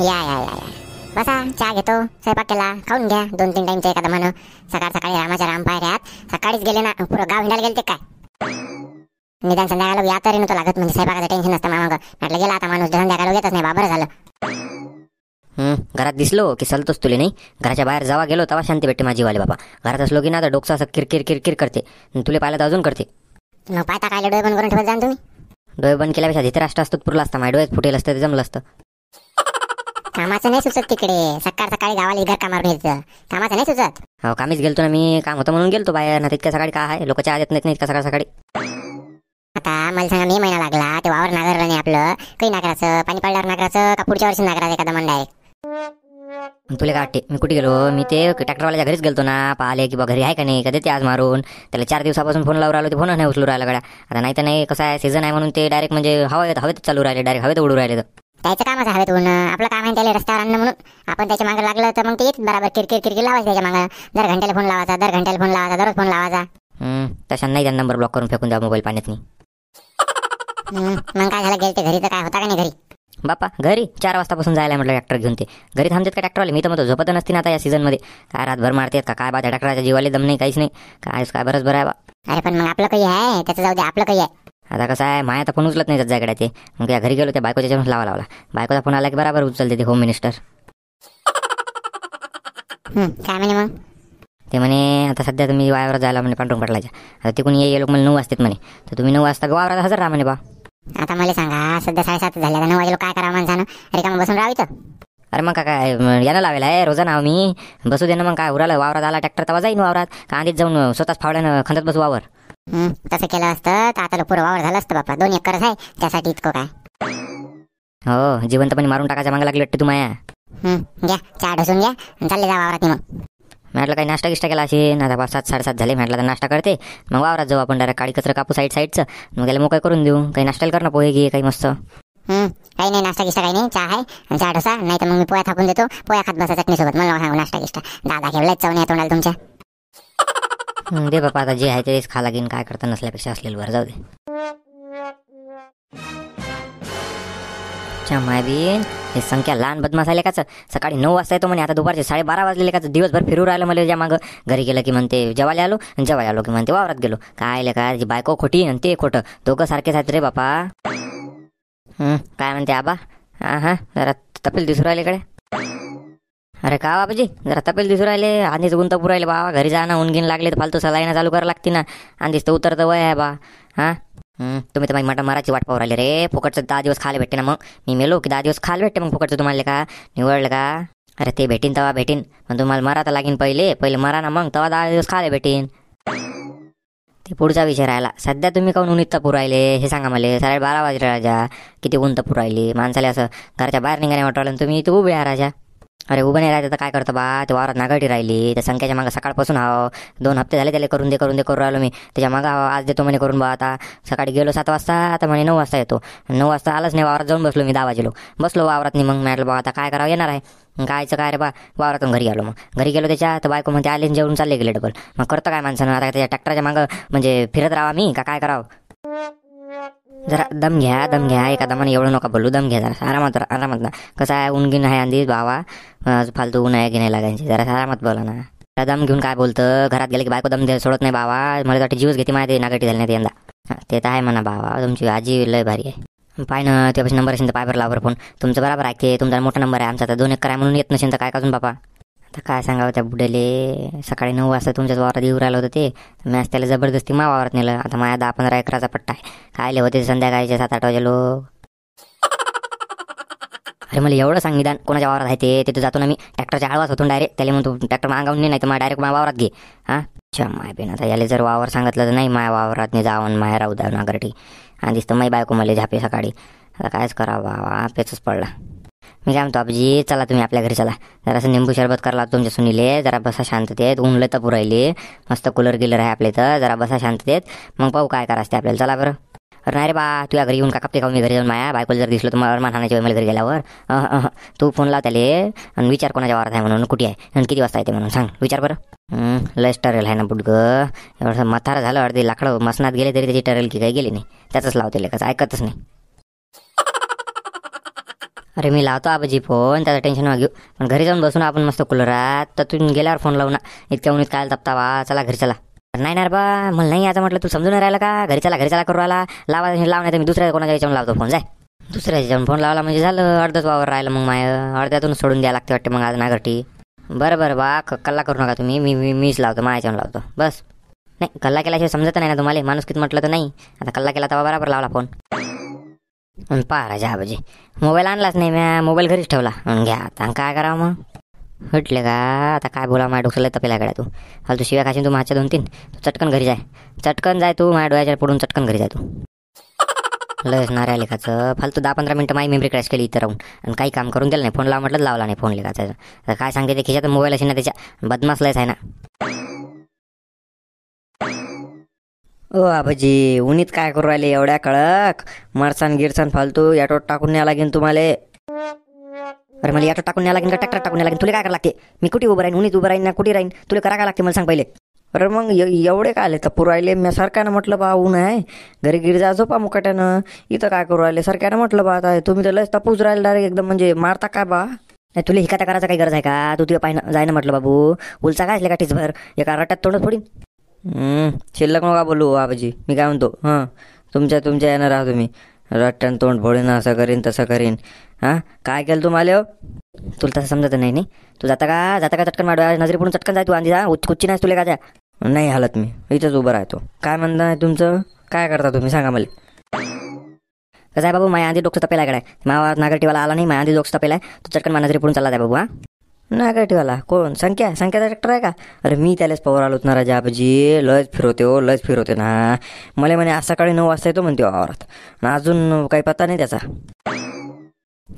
या या या या बसा, चहा घेतो. स्वयंपाक केला, खाऊन घ्या 2-3 टाइमचं एखादं म्हणून. सकाळ सकाळी रामाच्या राम पायऱ्यात सकाळीच गेले ना, पुरं गाव हिंडायला गेले ते काय? निदान संध्याकाळला या तरी नव्हतं लागत, म्हणजे स्वयंपाकाचं टेन्शन नसतं मामाग. म्हटलं गेला आता माणूस संध्याकाळला येतच नाही बा, बरं झालं. घरात दिसलो की चलतोच तुले नाही. घराच्या बाहेर जेव्हा गेलो तेव्हा शांती भेटते माझी वाले बाबा. घरात असलो की ना तर डोकसा असं किरकिर किरकिर करते. तुले पाहिलं तर अजून करते. मग पाहता काय डोळे बंद करून ठेवत जा तुम्ही. डोळे बंद केल्यापेक्षा धीतराष्ट्र असतो पुरला असता. माझ्या डोळ्यात फुटेल असतं ते जमलं असतं. कामाचं नाही सुचत तिकडे. सकाळ सकाळी गावाला घर कामावर भेटतं, कामाचं नाही सुचत. हो कामीच गेलतो ना मी, काम होतं म्हणून गेलतो बाहेर. ना तितक्या सकाळी काय आहे, लोक चहा देत नाहीत इतक्या सकाळ सकाळी. आता मला सांगा, मे महिना लागला ते वावर नागरलं नाही आपलं. काही नागराचं पाणी पडल्यावर नागराचं का पुढच्या वर्षी नागराचं एखादा मंडा आहे. तुला काय वाटते मी कुठे गेलो? मी ते ट्रॅक्टरवाल्याच्या घरीच गेलतो ना, पाहिले की बा घरी आहे का नाही. कधी ते आज मारून त्याला 4 दिवसापासून फोन लावून राहिलो, ते फोन नाही उचलू राहिला गड्या. आता नाही तर नाही, कसं आहे सीझन आहे म्हणून ते डायरेक्ट म्हणजे हवेत चालू राहिले, डायरेक्ट हवेत उडू राहिले. त्याचं कामच हवेत उडणं. आपलं काम आहे त्याला रस्त्यावर आणणं, म्हणून आपण त्याच्या मागे लागलं तर मग ते येत बरोबर किरकिर किरकिर लावायचं त्याच्या मागे. दर घंट्याला फोन लावायचा, दर घंट्याला फोन लावायचा, दररोज फोन लावायचा. तशा नाही त्या नंबर ब्लॉक करून फेकून द्या मोबाईल पाण्यात नाही. मग काय झालं, गेलते घरी तर काय होता का नाही घरी? बापा घरी 4 वाजतापासून जायला म्हटलं ट्रॅक्टर घेऊन. ते घरी थांबतात का ट्रॅक्टरवाले? मी तर म्हणतो झोपत नसती ना आता या सीझनमध्ये. काय रातभर मारतात का काय बा, त्या ट्रॅक्टरच्या जीवाले दम नाही, काहीच नाही. काय बरंच बरं आहे बा. अरे पण मग आपलं काही आहे त्याचं, जाऊ दे आपलं काही आहे. आता कसं आहे, माया तर फोन उचलत नाही जायकडे ते. मग त्या घरी गेलो, त्या बायकोच्या लावला. बायकोचा फोन आला की बरोबर उचलते ते होम मिनिस्टर. काय म्हणे मग? ते म्हणे आता सध्या तुम्ही वावरात जायला म्हणे पांढरून पटलाच्या. आता तिकडून ये लोक मला 9 वाजतात म्हणे, तर तुम्ही 9 वाजता वावरात हजर राहा म्हणे बा. आता मला सांगा, सध्या 7:30 झाल्या, 9 वाजेला काय करावं माणसानं? रिकामं बसून राहायचं. अरे मग काय यानं लावेला आहे रोजा नाव मी बसू दे ना. मग काय उराला वावरात आला ट्रॅक्टर तेव्हा जाईन वावरात, कांदीत जाऊन स्वतःच फावड्यानं खंदत बसू वावर. तसं केलं असतं तर आता पुरं वावर झालं असतं बापा. 2 एकरच आहे त्यासाठी इतकं काय. हो जिवंतपणे मारून टाकायच्या मागे लागली वाटते तू माया. घ्या चहा ढसून घ्या आणि चालले जा वावरात. मग म्हटलं काही नाश्ता गिष्टा केला असेल. आता 7-7:30 झाले. म्हटलं तर नाश्ता करते मग वावरात जाऊ आपण. डायरेक्ट काळी कचरा कापू साईडचं, मग त्याला मोकळं करून देऊ. काही नाश्त्याला कर ना, पोहे घे काही मस्त. काही नाही, नाश्ता गिष्टा काही नाही, चहा आहे आणि चहा ढोसा. नाही तर मग मी पोया थापून देतो, पोया खात बसा चटणीसोबत. मला सांगू नाश्ता गिष्टा दादा घेवलाच चवणी तोंडाला तुमच्या. दे बापा आता जे आहे तेच खा लागेन, काय करता नसल्यापेक्षा असलेलं बरं, जाऊ दे. मायबीन हे संख्या लहान बदमाश आले काच. सकाळी 9 वाजता येतो म्हणे, आता दुपारचे 12:30 वाजलेले काच. दिवसभर फिरू राहिलं मला ज्या मागं. घरी गेलं की म्हणते जेवायला आलो, आणि जेवायला आलो की म्हणते वावरात गेलो. काय आलं का, जी बायको खोटी आणि ते खोटं, दोघं सारखेच आहेत रे बापा. काय म्हणते आबा? हां जरा तपेल दिसू राहिले कडे. अरे का बाबाजी जरा तपेल दिसू राहिले, आधीच गुंतपूर राहिले बाबा. घरी जाणं ऊन लागले तर फालतू सलाईनं चालू करावं लागते ना. आधीच तर उतरतं वय आहे बा. तुम्ही तर माझी मटण मारायची वाट पाहू राहिले रे. फुकटचं 10 दिवस खायला भेटते ना. मग मी मेलो की 10 दिवस खायला भेटते मग फुकटचं तुम्हाला का निवडलं का? अरे ते भेटीन तेव्हा भेटीन, पण तुम्हाला मरा तर लागेन. पहिले मरा ना, मग तेव्हा 10 दिवस खायला भेटीन. ते पुढचा विषय राहिला. सध्या तुम्ही काऊन ऊन इतकं पुरायले हे सांगा मला. 12:30 वाजले राजा, किती ऊन तर पुरायली माणसाला. असं घरच्या बाहेर निघाने वाटवलं तुम्ही इथं उभे आहे राजा. अरे उभं नाही राहायचं तर काय करतं बा. ते वावरात नागाटी राहिली त्या संख्याच्या मागं सकाळपासून. 2 हप्ते झाले त्याला करून दे करून राहिलो मी. त्याच्या मागं आज देतो म्हणे करून बा. आता सकाळी गेलो 7 वाजता, आता म्हणे 9 वाजता येतो. 9 वाजता आलाच नाही. वावरात जाऊन बसलो मी 10 वाजेलो. बसलो वावरात नाही. मग म्हटलं बा आता काय करावं, येणार आहे कायचं काय रे बा. वावरातून घरी आलो. मग घरी गेलो त्याच्या तर बायको म्हणते आले जेवून चालले गेले डबल. मग करतं काय माणसानं आता, त्याच्या ट्रॅक्टरच्या मागं म्हणजे फिरत राहावा मी का काय करावं. जरा दम घ्या एका दमाने. एवढं नका बोलू, दम घ्या जरा आरामात ना. कसं आहे ऊन आहे अंदी बाबा, फालतू ऊन आहे की नाही लागायची. जरा आरामात बोला ना. दम घेऊन काय बोलतं. घरात गेले की बायको दम सोडत नाही बाबा. मला वाटतं जीवच घेते माझ्या नागाटी झाली नाही यंदा. ते तर आहे म्हणा बाबा, तुमची आजी लय भारी आहे. पाय ना त्यापासून नंबर असेल तर पायवर लावर फोन. तुमचं बरोबर ऐकते, तुमचा मोठा नंबर आहे. आमचा तर 2 एकर आहे म्हणून येत नसेल तर काय काजून बाबा. आता काय सांगावं त्या बुड्याले. सकाळी 9 वाजता तुमच्याच वावरात येऊ राहिलं होतं ते. मी आज त्याला जबरदस्ती वावरात नेलं. आता माझ्या 10-15 एकराचा पट्टा आहे. काय होते संध्याकाळचे 7-8 वाजे लोक. अरे मला एवढं सांग निदान कोणाच्या वावरात आहे ते. तिथं जातो ना मी ट्रॅक्टरच्या आळवाच होतो डायरेक्ट. त्याला म्हणतो ट्रॅक्टर मागावून नाही तर मग डायरेक्ट माझ्या वावरात घे. अच्छा माय बेन, आता याला जर वावर सांगितलं तर नाही माझ्या वावरात नाही जाऊन माया राहू द्या नागरटी. आणि दिसतं माई बायको मला झापे सकाळी. आता कायच करावं बाबा, पेचच पडला. मी काय म्हणतो आबजी, चला तुम्ही आपल्या घरी चला. जरासं निंबू सरबत करला तुमच्या सुनीले. जरा बसा शांततेत. ऊन लय तर पुरायले. मस्त कूलर गिलर आहे आपल्या इथं. जरा बसा शांततेत. मग पाहू काय करायचं ते आपल्याला. चला बरं. अरे नाही रे बा, तुझ्या घरी येऊन का कापते खाऊ मी घरी जाऊन माया बायकोला जर दिसलो तर मला अरमान हाणायची वेळ मला घरी गेल्यावर. तू फोन लाव त्याले आणि विचार कोणाच्या वावरात आहे म्हणून, कुठे आहे आणि किती वाजता येते म्हणून सांग. विचार बरं. लयच टरेल आहे ना बुडगं. एवढं म्हातारं झालं अर्धी लाकडं मसनात गेले तरी त्याची टरेल की काही गेली नाही. त्याचंच लावते कसं ऐकतच नाही. अरे मी लावतो आबाजी फोन, त्याचं टेन्शन न घेऊ. पण घरी जाऊन बसून आपण मस्त कुलरात, तर तुम्ही गेल्यावर फोन लावू ना. इतक्या उन्हीत काय तपतावा, चला घरी चला. नाही ना रे बा, मला नाही याचं म्हटलं, तू समजून नाही राहिला का? घरी चला करू राहिला. लावा नाही तर मी दुसऱ्या कोणाच्या याच्यावर लावतो फोन. जाय दुसऱ्या याच्यावर फोन लावला म्हणजे झालं, अर्धच वावर राहिलं मग माय. अर्ध्यातून सोडून द्यायला लागते वाटते मग आज नागरटी. बरं बा, कल्ला करू नका तुम्ही. मीच लावतो, माझ्या याच्यावर लावतो बस. नाही कल्ला केल्याशिवाय समजत नाही ना तुम्हाला, माणूस किती म्हटलं तर नाही. आता कल्ला केला तेव्हा बरोबर लावला फोन. पहा राजा आबाजी, मोबाईल आणलाच नाही म्या, मोबाईल घरीच ठेवला. घ्या आता काय करावं मग. हटले का आता, काय बोला माझ्या डोक्याला तपेला गड्या. तू फालतू शिव्या खाशीन तू माझ्या 2-3. तू चटकन घरी जाय, चटकन जाय तू. माझ्या डोळ्याच्या पडून चटकन घरी जाय तू. लस नाऱ्या लेखाचं फालतू 10-15 मिनटं माझी मेमरी क्रॅश केली इथं राहून, आणि काही काम करून दिलं नाही. फोन लावा म्हटलं लावला नाही फोन लेखाचं. तर काय सांगते ते, खिशात मोबाईल असेल ना त्याच्या, बदमाश लयच आहे ना. ओ आबाजी, उन्हीत काय करू राहिले एवढ्या कडक? मरसान गिरसान फालतू याटोत टाकून न्याय लागेल तुम्हाला. अरे मला याटोत टाकून न्याय लागेल का ट्रॅक्टर टाकून न्याय लागेल? तुला काय करायला लागते? मी कुठे उभं राहीन? उन्हीत उभं राहीन ना कुठे राहीन? तुला करा काय लागते मला सांग पहिले. अरे मग एवढे काय आले तर पुरू राहिले? मी सरकारनं म्हटलं बा ऊन आहे, घरी गिरी जा झोपा मुकाट्यानं. इथं काय करू राहिले? सरकारनं म्हटलं बा आता तुम्ही तर लस तपूच राहिले डायरेक्ट एकदम, म्हणजे मारता काय बा? नाही तुला हिकाता करायचा काही गरज आहे का? तू तुझ्या पाहिजे जाय ना म्हटलं बाबू. उलचा काय असले का टीचभर एका रट्यात तोंडच फोडीन. शिल्लक नका बोलू आबाजी. मी काय म्हणतो, तुमच्या यानं राहा तुम्ही. रट्ट्यान तोंड फोडीन, असं करीन तसं करीन. काय केलं तुम्हाला हो? तुला तसं समजत नाही. तू जाता का चटकन माडवा नजरी पडून चटकन जाय तू. आधी जा, कुच्ची नाही तुला का जा. नाही हालत, मी इथंच उभं राहतो. काय म्हणता आहे तुमचं? काय करता तुम्ही सांगा मला. कसं आहे बाबू, माझ्या आधी डोकं तपेला आहे. माझा नागरटीवाला आला नाही, माझ्या आधी डोकं तपेला आहे. तू चटकन माझ्या नजरी पडून चालला जाय बाबू. नागरटीवाला कोण? संख्याचा ट्रॅक्टर आहे का? अरे मी त्यालाच पवर आलोत ना राजा आबाजी. लयच फिरवते ना. मला म्हणे आज सकाळी 9 वाजता येतो म्हणते वावरात, अजून काही पत्ता नाही त्याचा.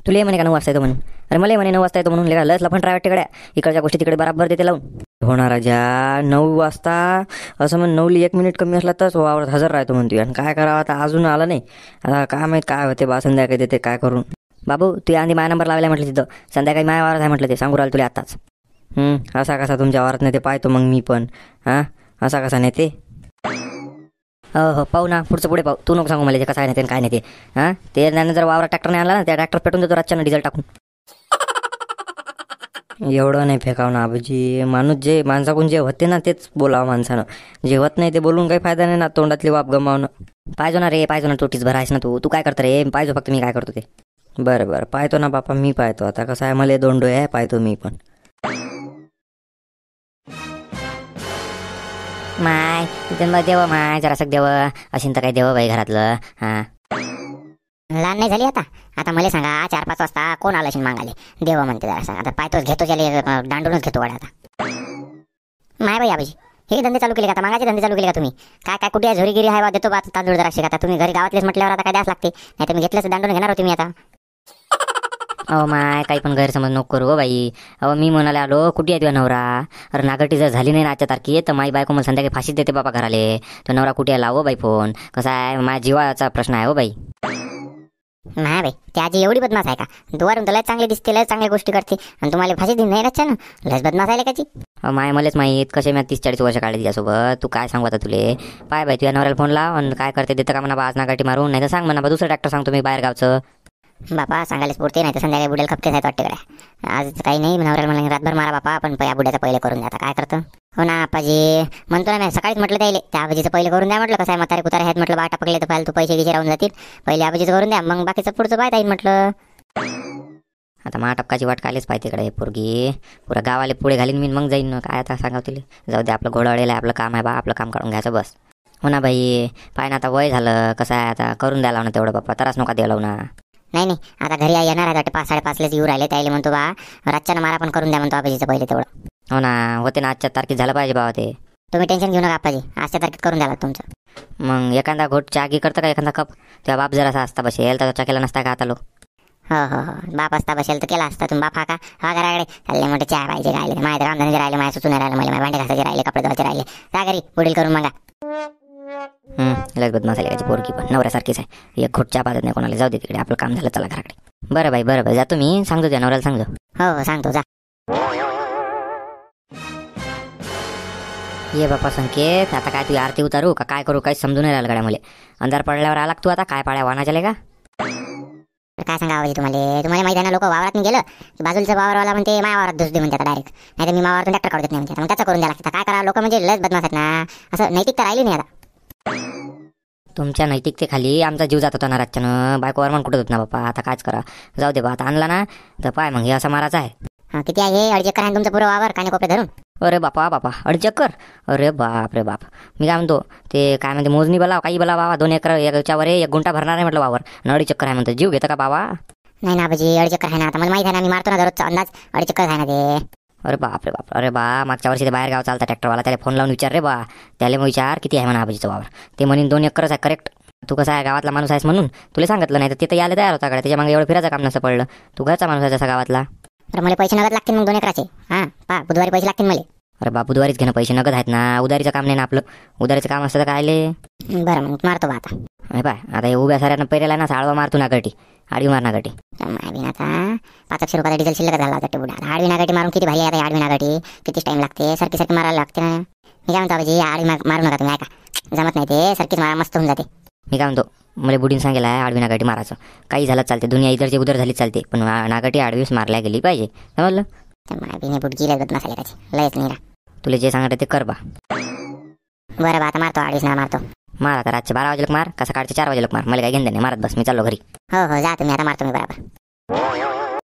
तुला म्हणे का 9 वाजता येतो म्हणून? अरे मला म्हणे 9 वाजता येतो म्हणून. लस लफन ट्रायव्हर तिकडे, इकडच्या गोष्टी तिकडे बराबर देते लावून. होणार राजा 9 वाजता असं म्हण, 9ली 1 मिनिट कमी असला तर वावरात हजर राहतो म्हणतो. आणि काय करावं आता, अजून आला नाही. आता काय माहीत काय होते बा, संध्याकाळी देते काय करून. बाबू तू आधी माझा नंबर लावला म्हटलं तिथं, संध्याकाळी माझ्या वावरात आहे म्हटलं ते, सांगू राहिलं तुला आताच. असा कसा तुमच्या वावरात नाही ते पाहतो मग मी पण. असा कसा नाही ते. हो पाहू ना, पुढे पाहू. तू नको सांगू मला ते कसं आहे काय नाही ते. ते त्यानं जर वावरात ट्रॅक्टर नाही आणला ना, त्या ट्रॅक्टर पेटून देतो रातच्यानं डिझेल टाकून. एवढं नाही फेकावं ना आबाजी. माणूस जे माणसाकडून जे होते ना तेच बोलावं माणसानं. जे होत नाही ते बोलून काही फायदा नाही ना, तोंडातली वाप गमावणं. पाहिजो ना रे, पाहिजो ना. तोटीच भरायस ना तू काय करतो रे? पाहिजो फक्त मी काय करतो ते. बरं पाहतो ना बापा, मी पाहतो. आता कसं आहे, मला 2 डोळे आहे, पाहतो मी पण. माय देव, माय जरासं देव असेल तर काय देव बाई घरातलं. लहान नाही झाली आता मला सांगा 4-5 वाजता कोण आलं असेल मागाले देव म्हणते. जरा आता पाहतोच घेतो, त्याला दांडूनच घेतो वाड्या आता. माय बाई आबाजी, हे धंदे चालू केले का? मागाचे धंदे चालू केले का तुम्ही? काय कुठे झोरीगिरी आहे बा, देतो बा तांदूळ जराक्षे. आता तुम्ही घरी गावातलेच म्हटल्यावर आता काय द्यास लागते. नाही तर मी घेतलं दांडून घेणार होते मी आता. अहो माय काही पण गैरसमज नको करू हो बाई. अहो मी म्हणाले आलो, कुठे आहे तुझा नवरा? अरे नागरटी जर झाली नाही ना आजच्या तारखेत तर माझी बायको मला संध्याकाळी फाशीच देते बाबा घराले. तो नवरा कुठे आला हो बाई फोन? कसा आहे, माझ्या जीवाचा प्रश्न आहे हो बाई. नाही बाई, ती आजी एवढी बदमाश आहे का? दुवारून तर लय चांगली दिसते, लय चांगल्या गोष्टी करते, आणि तुम्हाला फाशी दिन नाही ना? लयच बदमाश आहे लेकाची. माय मलाच माहीत कसे मी 30-40 वर्ष काढले तिच्यासोबत. तू काय सांगू आता तुले? पाय बाई तुझ्या नवऱ्याला फोन लाव, आणि काय करते देतं का म्हणा बा आज नागरटी मारून. नाही तर सांग म्हणा बा दुसरं ट्रॅक्टर सांगतो मी बाहेर गावचं. बापा सांगायलाच पुरते, नाही तर संध्याकाळी बुड्याला खपकेच आहेत वाटते गड्या. आज काही नाही, नवऱ्याला मला रातभर मारा बापा, पण या बुड्याचं पहिले करून द्या. आता काय करतो? हो ना आपाजी, म्हणतो ना मी सकाळीच म्हटलं त्याला, त्या आबाजीचं पहिले करून द्या म्हटलं. कसं आहे, म्हातारे कुतारे आहेत म्हटलं, बाटा पकडले तर फालतू पैसे गिसे राहून जातील. पहिले आबाजीचं करून द्या, मग बाकीचं पुढचं पाहता येईल म्हटलं. आता मा टपकाची वाट कायलेच पाहिजे इकडे पोरगी. पुरा गावाले पुढे घालीन मी, मग जाईन. काय आता सांगाव तिला, जाऊ दे आपलं घोडावळेला आहे, आपलं काम आहे बा, आपलं काम काढून घ्यायचं बस. हो ना बाई, पाय ना आता वय झालं. कसं आहे आता, करून द्यायला ना तेवढं बाप्पा, त्रास नका द्यायला ना. नाही आता घरी येणार आहे वाटते, 5-5:30 येऊ राहिले. त्याला म्हणतो बा रातच्यानं मारा पण करून द्या म्हणतो आबाजीचं पहिले तेवढं. हो ना, होते ना आजच्या तारखेत झालं पाहिजे बाबा ते. तुम्ही टेन्शन घेऊ नका आपाजी, आजच्या तारखेत करून द्याला तुमचं. मग एखादा घोट चागी करतं का एखादा कप? तेव्हा बाप जरासा असता बसेल तर चहा केला नसता का आता लो? हो बाप असता बसेल तर केला असता. तुम्ही बाप हा घराकडे चालले मोठे चहा पाहिजे राहिले, माझ्या रामधंदे राहिले, माझ्या सुचून राहिले, मला भांडे घासायचे राहिले, कपडे धुवायचे राहिले. जा घरी पुढील करून मागा. लस बदमाश आहे त्याची पोरगी, पण नवऱ्यासारखीच आहे. एक घोट चहा पाहत नाही कोणाला. जाऊ दे तिकडे, आपलं काम झालं, चला घराकडे. बरं बाई जातो मी, सांगतो त्या नवऱ्याला सांगतो. हो सांगतो, जा. ये बापा संकेत, आता काय तू आरती उतारू का काय करू? काही समजून नाही राहिलं गड्या मला. अंधार पडल्यावर आला तू आता, काय पाड्या वाना चले का? काय सांगा आवाजी तुम्हाला माहिती आहे ना, लोक वावरात गेलं की बाजूचं वावरवाला म्हणते माझ्या वावरात दुस दे म्हणते डायरेक्ट, नाही तर मी वावरातून ट्रॅक्टर काढत नाही म्हणते, मग त्याचं करून द्यायला लागतं. काय करा, लोक म्हणजे लस बदमाश आहेत ना, असं नैतिकता राहिली नाही आता. तुमच्या नैतिकतेखाली आमचा जीव जात होता ना रातच्यानं. बायकोवर मन कुठं होत ना बापा, आता कायच करा. जाऊ दे बा, आता आणला ना तर पाय मग हे असा मारायचा आहे. किती आहे? 2.5 एकर आहे तुमचं पुरं वावर काने कोपरे धरून. अरे बापा बापा, 2.5 एकर? अरे बाप रे बाप. मी काय म्हणतो, ते काय म्हणते मोजणी बोलाव काही बोला बाबा, 2 एकर याच्यावर 1 गुंठा भरणार आहे म्हटलं वावर, 2.5 एकर आहे म्हणतो. जीव घेतं का बाबा? नाही ना आबाजी, 2.5 एकर आहे ना, आता मला माहिती आहे ना, मी मारतो ना दररोजचा अंदाज, 2.5 एकर आहे ना ते. अरे बाप रे बाप. अरे बा, मागच्या वर्षी ते बाहेर गाव चालता ट्रॅक्टरवाला, त्याला फोन लावून विचार रे बा, त्याला मग विचार किती आहे म्हणा आबाजीचं वावर. ते म्हणून 2 एकरच आहे करेक्ट. तू कसं आहे गावातला माणूस आहेस म्हणून तुला सांगितलं, नाही तर तिथं यायला तयार होता कडे, त्याच्या मागे एवढं फिरायचं काम नसतं पडलं. तू घरचा माणूस आहे जसा गावातला. तर मला पैसे नगद लागतील मग 2 एकराचे. हां पा, बुधवारी पैसे लागतील मला. अरे बा, बुधवारीच घेणं पैसे नगद आहेत ना, उधारीचं काम नाही ना आपलं. उधारीचं काम असतं तर कायले. बरं मग मारतो बा आता. अरे पाय, आता हे उभ्या साऱ्यानं पेरेला ना साळवा मारतो ना गटी, आडवी मार ना गटी. आडवी आता 500 रुपयाचा डिझेल शिल्लक झाला होता बुडा. आडवी नागाटी मारून किती भारी आहे आता. आडवी नागाटी किती टाइम लागते, सारखी मारायला लागते ना. मी काय म्हणतो आबाजी, आडवी मारू नका तुम्ही, ऐका जमत नाही ते, सारखीच मारा मस्त होऊन जाते. मी काय म्हणतो, मला बुडीन सांगेल आहे आडवी नागाटी मारायचं. काही झालं चालते, दुनिया इधरची उधर झाली चालते, पण नागाटी आडवीस मारल्या गेली पाहिजे, समजलं? मायबीने बुडकी लगत मसाले त्याची लयच नाही. तुला जे सांगत ते कर बा. बरं बा, आता मारतो आडवीस ना मारतो. मार आता, रातचे 12 वाजे लोक मार का सकाळचे 4 वाजे लोक मार, मला काय घेणं नाही, मारत बस मी चाललो घरी. हो जा तुम्ही, आता मारतो मी बरोबर.